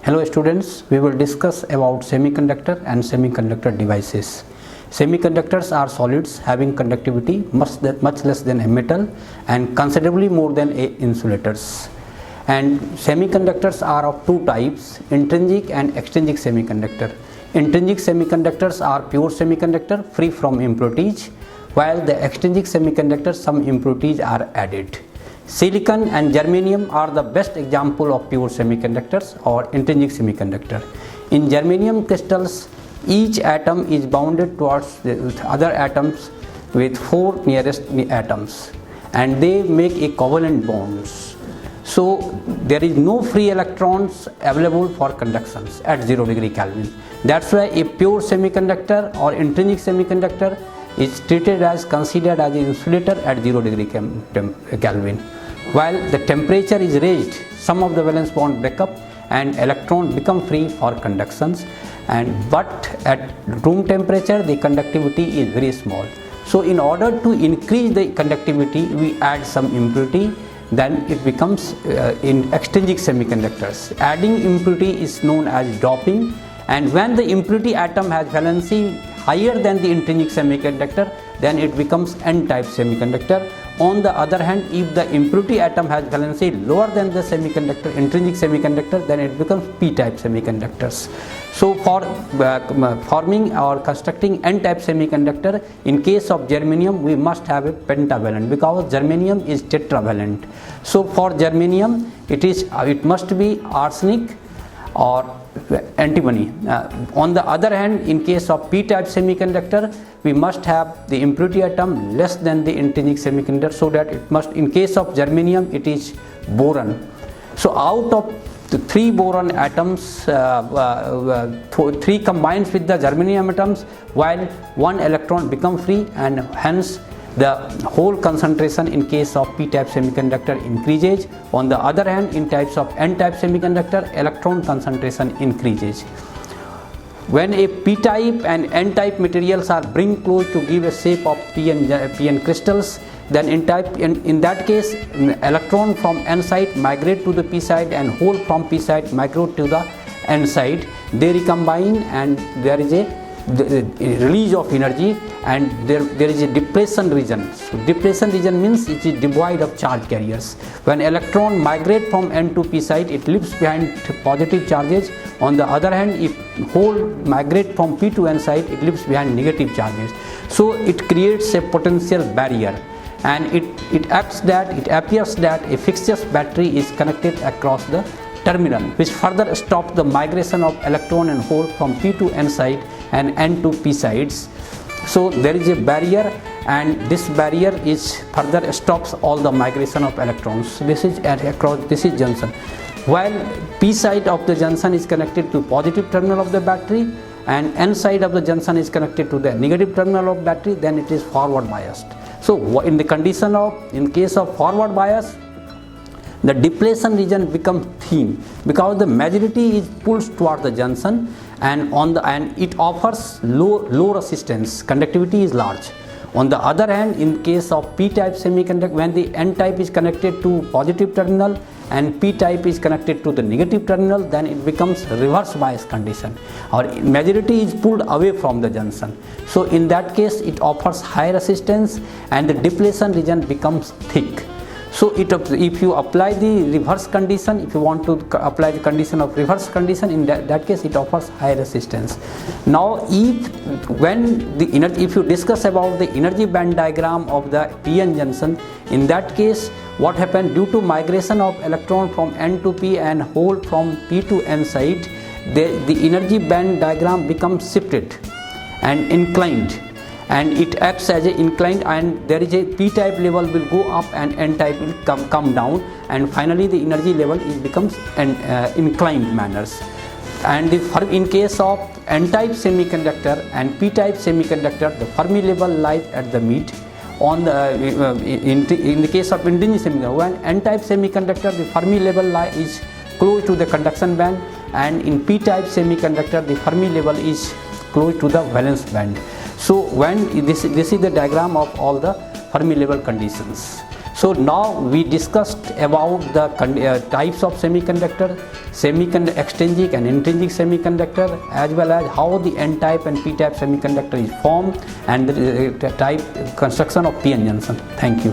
Hello students, we will discuss about semiconductor and semiconductor devices. Semiconductors are solids having conductivity much less than a metal and considerably more than insulators. And semiconductors are of two types, intrinsic and extrinsic semiconductor. Intrinsic semiconductors are pure semiconductor free from impurities, while the extrinsic semiconductor some impurities are added. Silicon and germanium are the best example of pure semiconductors or intrinsic semiconductor. In germanium crystals, each atom is bounded towards the other atoms with four nearest atoms, and they make a covalent bonds. So there is no free electrons available for conductions at 0 degree Kelvin. That's why a pure semiconductor or intrinsic semiconductor is considered as an insulator at 0 degree Kelvin. While the temperature is raised, some of the valence bond break up and electrons become free for conductions, but at room temperature the conductivity is very small. So in order to increase the conductivity, we add some impurity, then it becomes in extrinsic semiconductors. Adding impurity is known as doping, and when the impurity atom has valency higher than the intrinsic semiconductor, then it becomes n-type semiconductor. On the other hand, if the impurity atom has valency lower than the intrinsic semiconductor, then it becomes p-type semiconductors. So for forming or constructing n-type semiconductor, in case of germanium we must have a pentavalent, because germanium is tetravalent. So for germanium it must be arsenic or antimony. On the other hand, in case of p-type semiconductor, we must have the impurity atom less than the intrinsic semiconductor, so that it must, in case of germanium, it is boron. So out of the 3 boron atoms, 3 combines with the germanium atoms, while 1 electron becomes free, and hence the whole concentration in case of p-type semiconductor increases. On the other hand, in types of n-type semiconductor, electron concentration increases. When a p-type and n-type materials are bring close to give a shape of p-n crystals, then in that case electron from n side migrate to the p side and hole from p side migrate to the n side. They recombine and there is a release of energy, and there is a depletion region. So depletion region means it is devoid of charge carriers. When electron migrate from n to p side, it leaves behind positive charges. On the other hand, if hole migrate from p to n side, it leaves behind negative charges. So it creates a potential barrier, and it appears that a fixture battery is connected across the terminal, which further stops the migration of electron and hole from p to n side and n to p sides. So there is a barrier, and this barrier is further stops all the migration of electrons. This is junction. While p side of the junction is connected to positive terminal of the battery and n side of the junction is connected to the negative terminal of battery, then it is forward biased. So in case of forward bias, the depletion region becomes thin because the majority is pulled toward the junction, and it offers low resistance. Conductivity is large. On the other hand, in case of p-type semiconductor, when the n-type is connected to positive terminal and p-type is connected to the negative terminal, then it becomes reverse bias condition, or majority is pulled away from the junction. So in that case, it offers high resistance and the depletion region becomes thick. So if you apply the reverse condition, if you want to apply the condition of reverse condition, in that case it offers high resistance. Now if you discuss about the energy band diagram of the p-n junction, in that case what happened, due to migration of electron from n to p and hole from p to n side, the energy band diagram becomes shifted and inclined, and it acts as an inclined, and there is a p-type level will go up and n-type will come down, and finally the energy level becomes inclined manners. And in case of n-type semiconductor and p-type semiconductor, the Fermi level lies at the mid. In the case of intrinsic semiconductor, when n-type semiconductor, the Fermi level is close to the conduction band, and in p-type semiconductor the Fermi level is close to the valence band. So when this is the diagram of all the Fermi level conditions. So now we discussed about the types of semiconductor, extrinsic and intrinsic semiconductor, as well as how the n-type and p-type semiconductor is formed, and the type construction of p-n junction. Thank you.